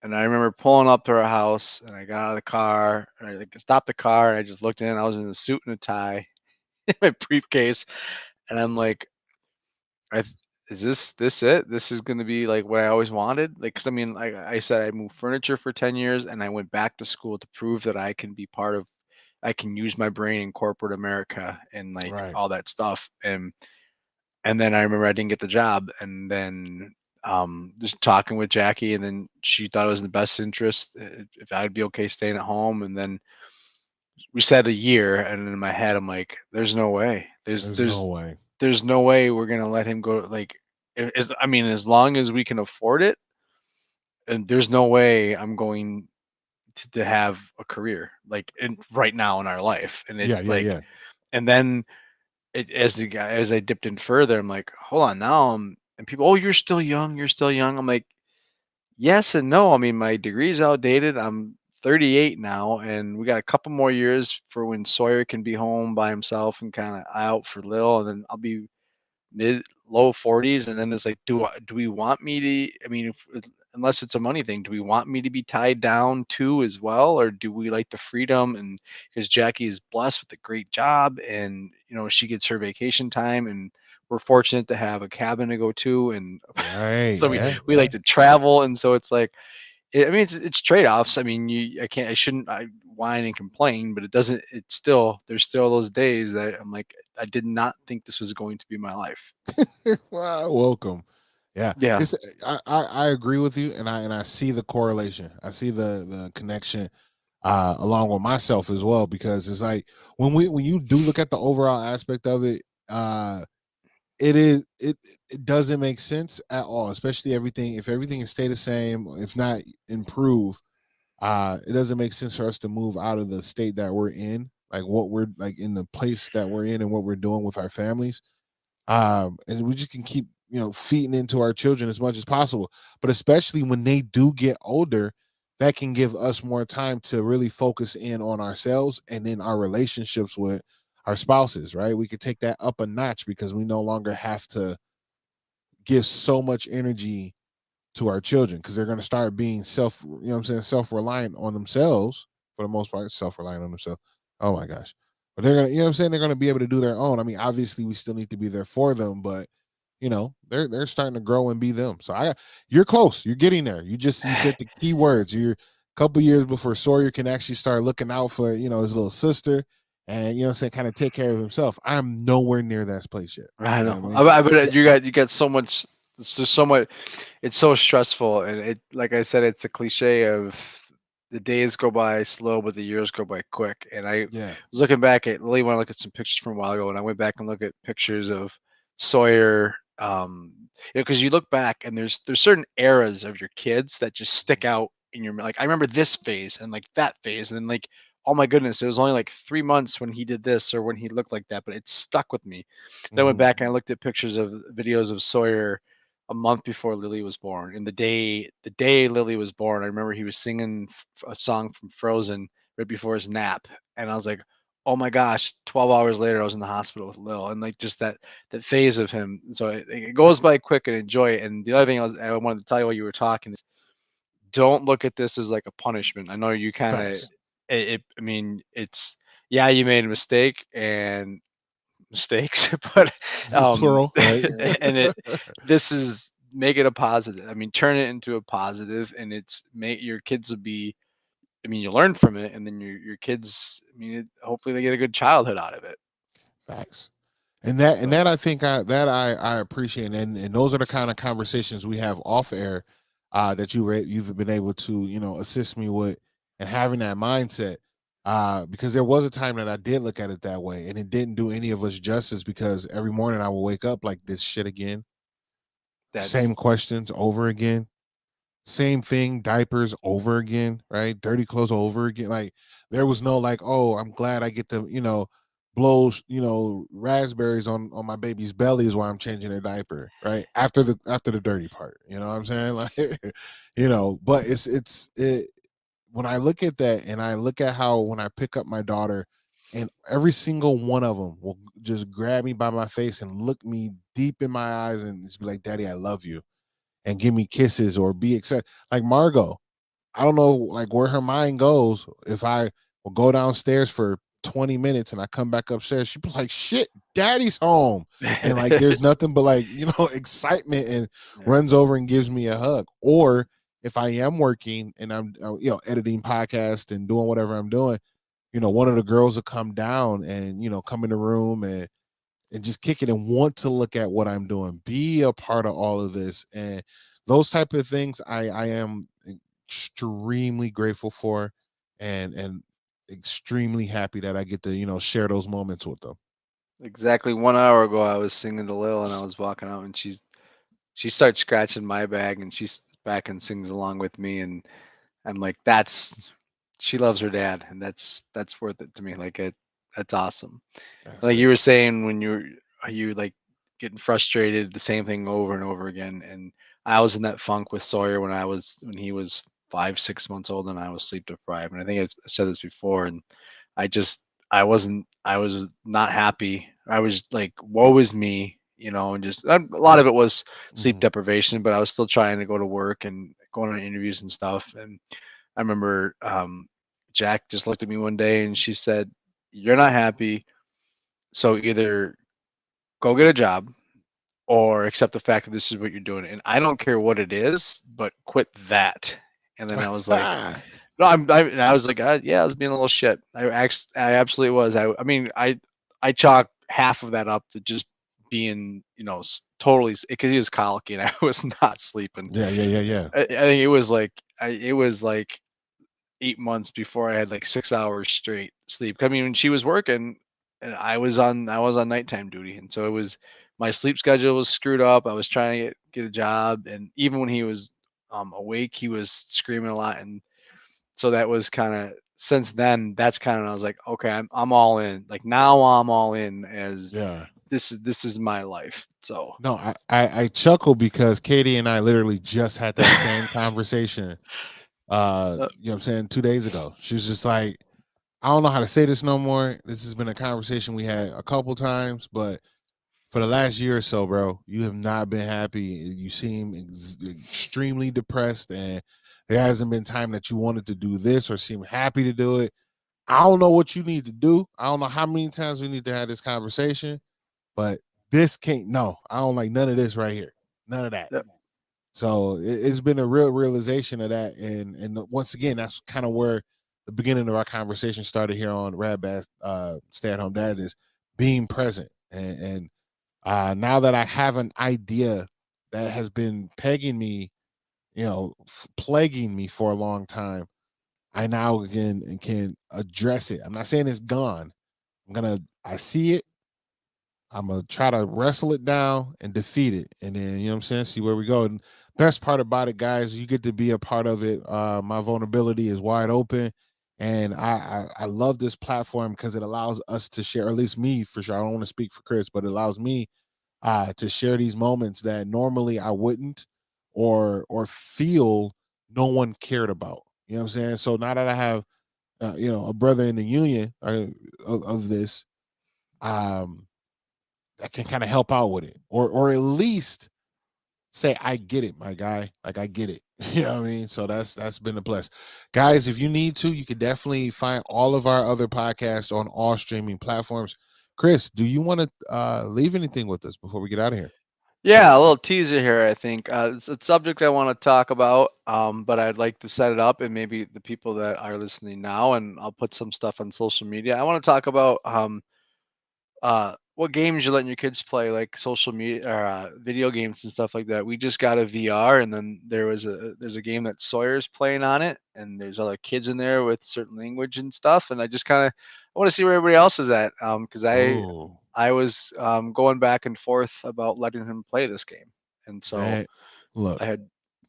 And I remember pulling up to our house, and I got out of the car, and I stopped the car, and I just looked in. I was in a suit and a tie, in my briefcase, and I'm like, I is this it? This is gonna be like what I always wanted? Like, 'cause I mean, like I said, I moved furniture for 10 years, and I went back to school to prove that I can use my brain in corporate America and like Right. all that stuff. And then I remember I didn't get the job, and then just talking with Jackie, and then she thought it was in the best interest if I'd be okay staying at home. And then we said a year, and in my head I'm like, there's no way. There's no way. There's no way we're gonna let him go. Like, I mean, as long as we can afford it, and there's no way I'm going to have a career like right now in our life. And it Yeah. and then as I dipped in further, I'm like, hold on now. And people, oh, you're still young. You're still young. I'm like, yes and no. I mean, my degree's outdated. I'm 38 now, and we got a couple more years for when Sawyer can be home by himself and kind of out for little, and then I'll be mid low 40s. And then it's like, do we want me to, I mean, unless it's a money thing, do we want me to be tied down too as well, or do we like the freedom? And because Jackie is blessed with a great job, and she gets her vacation time, and we're fortunate to have a cabin to go to, and Right. so we like to travel. And so it's like, I mean, it's trade-offs. I mean, I shouldn't whine and complain, but it's still, there's still those days that I'm like, I did not think this was going to be my life. Well, welcome. Yeah. Yeah. I agree with you, and I see the correlation. I see the connection along with myself as well, because it's like when you do look at the overall aspect of it, it doesn't make sense at all, especially if everything is stay the same, if not improve. It doesn't make sense for us to move out of the state that we're in, like what we're like in the place that we're in and what we're doing with our families. And we just can keep feeding into our children as much as possible, but especially when they do get older, that can give us more time to really focus in on ourselves and then our relationships with our spouses, right? We could take that up a notch because we no longer have to give so much energy to our children because they're going to start being self-reliant on themselves for the most part, self-reliant on themselves. Oh my gosh. But they're going to, they're going to be able to do their own. I mean, obviously we still need to be there for them, but they're starting to grow and be them. So you're close. You're getting there. You said the key words. You're a couple years before Sawyer can actually start looking out for, his little sister and kind of take care of himself. I'm nowhere near that place yet. I know. What I mean? But you got so much. It's just so much. It's so stressful, and like I said, it's a cliche of the days go by slow, but the years go by quick. And I was looking back at Lilly when I looked at some pictures from a while ago, and I went back and looked at pictures of Sawyer. Because you look back and there's certain eras of your kids that just stick out in your like. I remember this phase and like that phase, and then like, oh my goodness, it was only like 3 months when he did this or when he looked like that, but it stuck with me. Then I went back and I looked at pictures of videos of Sawyer a month before Lilly was born. And the day Lilly was born, I remember he was singing a song from Frozen right before his nap, and I was like, oh my gosh, 12 hours later I was in the hospital with Lil, and like just that phase of him. So it goes by quick, and enjoy it. And the other thing I wanted to tell you while you were talking is, don't look at this as like a punishment. I know you kind of I mean, it's you made a mistake and mistakes, but plural, right? and this is, make it a positive. I mean, turn it into a positive, and it's make your kids will be. I mean, you learn from it, and then your kids. I mean, hopefully they get a good childhood out of it. Facts. And that I think I appreciate, and those are the kind of conversations we have off air that you've been able to assist me with, and having that mindset because there was a time that I did look at it that way, and it didn't do any of us justice because every morning I will wake up like this shit again, same questions over again, same thing, diapers over again, right? Dirty clothes over again. Like there was no like, oh, I'm glad I get to blow raspberries on my baby's bellies while I'm changing their diaper, right? After the dirty part, you know what I'm saying? Like but it when I look at that and I look at how when I pick up my daughter and every single one of them will just grab me by my face and look me deep in my eyes and just be like, Daddy, I love you, and give me kisses or be excited. Like Margo, I don't know like where her mind goes. If I will go downstairs for 20 minutes and I come back upstairs, she'd be like, shit, Daddy's home. And like there's nothing but like, excitement, and runs over and gives me a hug. Or if I am working and I'm editing podcast and doing whatever I'm doing, one of the girls will come down and come in the room and just kick it and want to look at what I'm doing, be a part of all of this. And those type of things I am extremely grateful for, and extremely happy that I get to share those moments with them. Exactly 1 hour ago, I was singing to Lil, and I was walking out, and she starts scratching my bag, and she's back and sings along with me, and I'm like, she loves her dad, and that's worth it to me. Like that's awesome. Like you were saying, when you like getting frustrated, the same thing over and over again. And I was in that funk with Sawyer when he was 5-6 months old and I was sleep deprived. And I think I said this before, and I was not happy. I was like, woe is me, and just a lot of it was sleep deprivation, but I was still trying to go to work and going on interviews and stuff. And I remember Jack just looked at me one day and she said, "You're not happy, so either go get a job or accept the fact that this is what you're doing. And I don't care what it is, but quit that." And then I was like, no, and I was like, yeah, I was being a little shit. I absolutely was. I mean, I chalk half of that up to just being, totally, because he was colicky and I was not sleeping. Yeah. I think it was like 8 months before I had like 6 hours straight sleep. I mean, when she was working, and I was on nighttime duty, and so it was, my sleep schedule was screwed up. I was trying to get a job, and even when he was awake, he was screaming a lot, and so that was kind of, since then, that's kind of, I was like, okay, I'm all in. Like now I'm all in, as this is my life. So no, I chuckle because Katie and I literally just had that same conversation you know what I'm saying, 2 days ago. She was just like, I don't know how to say this no more. This has been a conversation we had a couple times, but for the last year or so, bro, you have not been happy. You seem extremely depressed, and there hasn't been time that you wanted to do this or seem happy to do it. I don't know what you need to do. I don't know how many times we need to have this conversation, but this can't. No, I don't like none of this right here. None of that. Yep. So it's been a real realization of that, and once again, that's kind of where the beginning of our conversation started here on Rad Bass Stay at Home Dad is being present, and now that I have an idea that has been pegging me, plaguing me for a long time, I now can address it. I'm not saying it's gone. I see it. I'm gonna try to wrestle it down and defeat it, and then I'm saying, see where we go. And best part about it, guys, you get to be a part of it. My vulnerability is wide open, and I love this platform because it allows us to share. Or at least me, for sure. I don't want to speak for Chris, but it allows me to share these moments that normally I wouldn't, or feel no one cared about. You know what I'm saying? So now that I have a brother in the union of this, that can kind of help out with it, or at least say, I get it, my guy. Like, I get it. You know what I mean? So that's been a bless. Guys, if you need to, you could definitely find all of our other podcasts on all streaming platforms. Chris, do you want to leave anything with us before we get out of here? Yeah, a little teaser here, I think. It's a subject I want to talk about, but I'd like to set it up and maybe the people that are listening now, and I'll put some stuff on social media. I want to talk about what games you're letting your kids play, like social media or video games and stuff like that. We just got a VR, and then there's a game that Sawyer's playing on it, and there's other kids in there with certain language and stuff. And I just kind of I want to see where everybody else is at, because Oh, I was going back and forth about letting him play this game, and so man, look, I had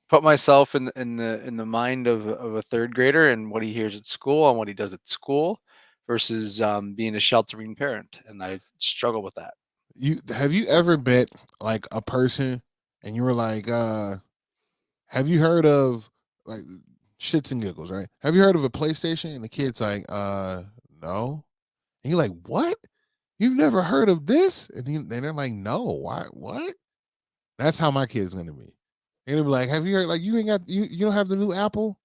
put myself in the mind of a third grader and what he hears at school and what he does at school versus being a sheltering parent, and I struggle with that. have you ever met like a person and you were like, have you heard of, like, shits and giggles, right? Have you heard of a PlayStation? And the kid's like, no. And you're like, what? You've never heard of this? And they're like, no. Why? What? That's how my kid's gonna be. They're gonna be like, have you heard? Like, you ain't got you don't have the new Apple?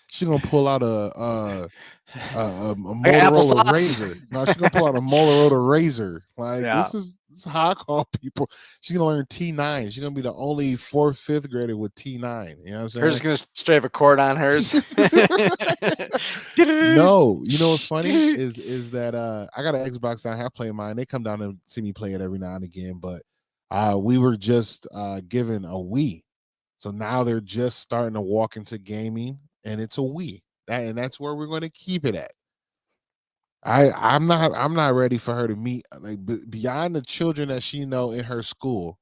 She's gonna pull out a I got Motorola applesauce. Razor. No, she's gonna pull out a Motorola Razor. Like, Yeah, this is how I call people. She's gonna learn T9. She's gonna be the only fourth, fifth grader with T9. You know what hers I'm is gonna straight have a cord on hers. saying? No, you know what's funny is that I got an Xbox that I have playing mine. They come down and see me play it every now and again, but we were just given a Wii. So now they're just starting to walk into gaming, and it's a Wii. That's where we're going to keep it at. I'm not ready for her to meet, like, beyond the children that she know in her school,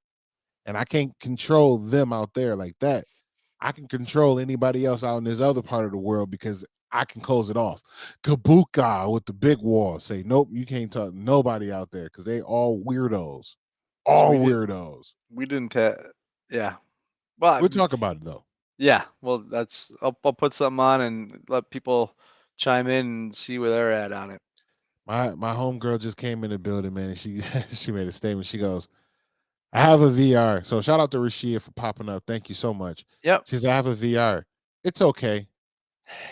and I can't control them out there like that. I can control anybody else out in this other part of the world because I can close it off. Kabuka with the big wall say, nope, you can't talk to nobody out there because they all weirdos. So All weirdos. we didn't yeah. Well, We'll talk about it though. yeah. Well, I'll put something on and let people chime in and see where they're at on it. My homegirl just came in the building, man, and she she made a statement. She goes, I have a VR. So shout out to Rashia for popping up. Thank you so much. Yep. She says, I have a VR. It's okay.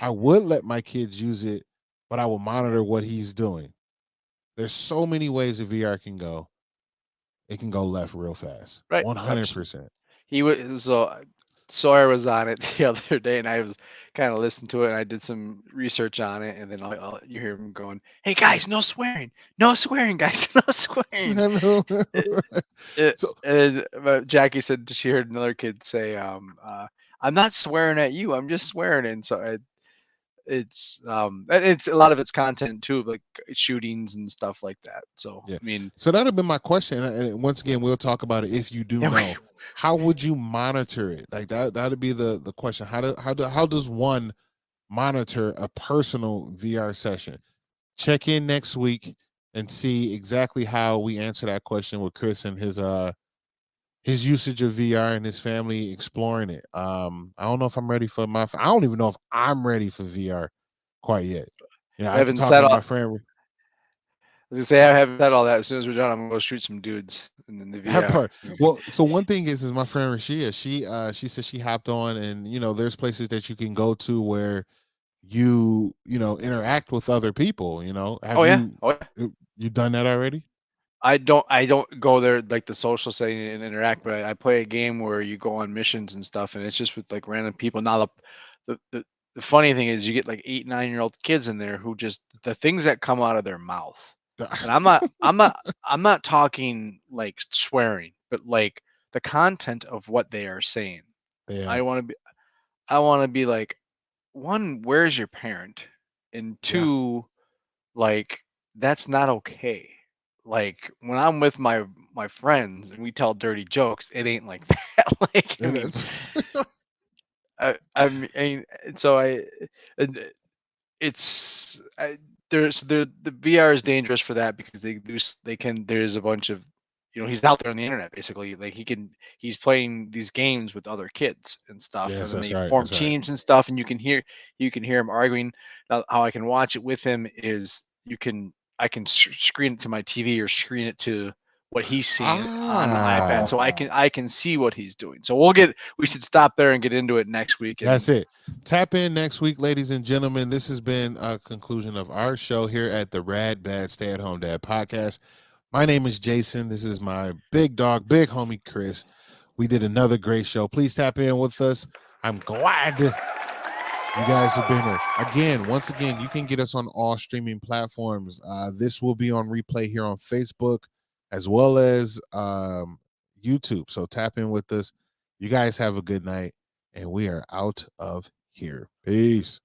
I would let my kids use it, but I will monitor what he's doing. There's so many ways a VR can go. It can go left real fast. Right. 100%. He was Sawyer was on it the other day, and I was kind of listened to it, and I did some research on it, and then you hear him going, "Hey guys, no swearing, guys, no swearing." So And Jackie said she heard another kid say, "I'm not swearing at you, I'm just swearing." And so it's a lot of its content too, like shootings and stuff like that. So yeah. I mean, So that'd have been my question. And once again, we'll talk about it if you do know. How would you monitor it? Like that'd be the question. How does one monitor a personal VR session? Check in next week and see exactly how we answer that question with Chris and his his usage of VR and his family exploring it. I don't know if I'm ready for I don't even know if I'm ready for VR quite yet. You know, I had to Having talk said to all, my friend. I was gonna say I haven't said all that. As soon as we're done, I'm gonna go shoot some dudes and then the That VR. part. Well, so one thing is my friend Rashia, she said she hopped on, and you know, there's places that you can go to where you know interact with other people. You know, Oh have yeah, oh yeah. you done that already? I don't go there like the social setting and interact, but I play a game where you go on missions and stuff, and it's just with like random people. Now the funny thing is you get like 8, 9-year-old kids in there who just the things that come out of their mouth. And I'm not talking like swearing, but like the content of what they are saying. Yeah, I want to be I want to be like, one, where's your parent? And yeah. two, like that's not okay. Like when I'm with my friends and we tell dirty jokes, it ain't like that. Like I mean, I mean, so and it's the VR is dangerous for that because they can there's a bunch of he's out there on the internet basically like he's playing these games with other kids and stuff and Yes, then that's they right. form That's right. teams and stuff and you can hear him arguing. Now how I can watch it with him is I can screen it to my TV or screen it to what he's seeing on the iPad so I can see what he's doing. So we should stop there and get into it next week That's and it. Tap in next week, ladies and gentlemen. This has been a conclusion of our show here at the Rad Bad Stay at Home Dad podcast. My name is Jason. This is my big dog, big homie Chris. We did another great show. Please tap in with us. I'm glad you guys have been here. Once again, you can get us on all streaming platforms. This will be on replay here on Facebook as well as YouTube. So tap in with us. You guys have a good night, and we are out of here. Peace.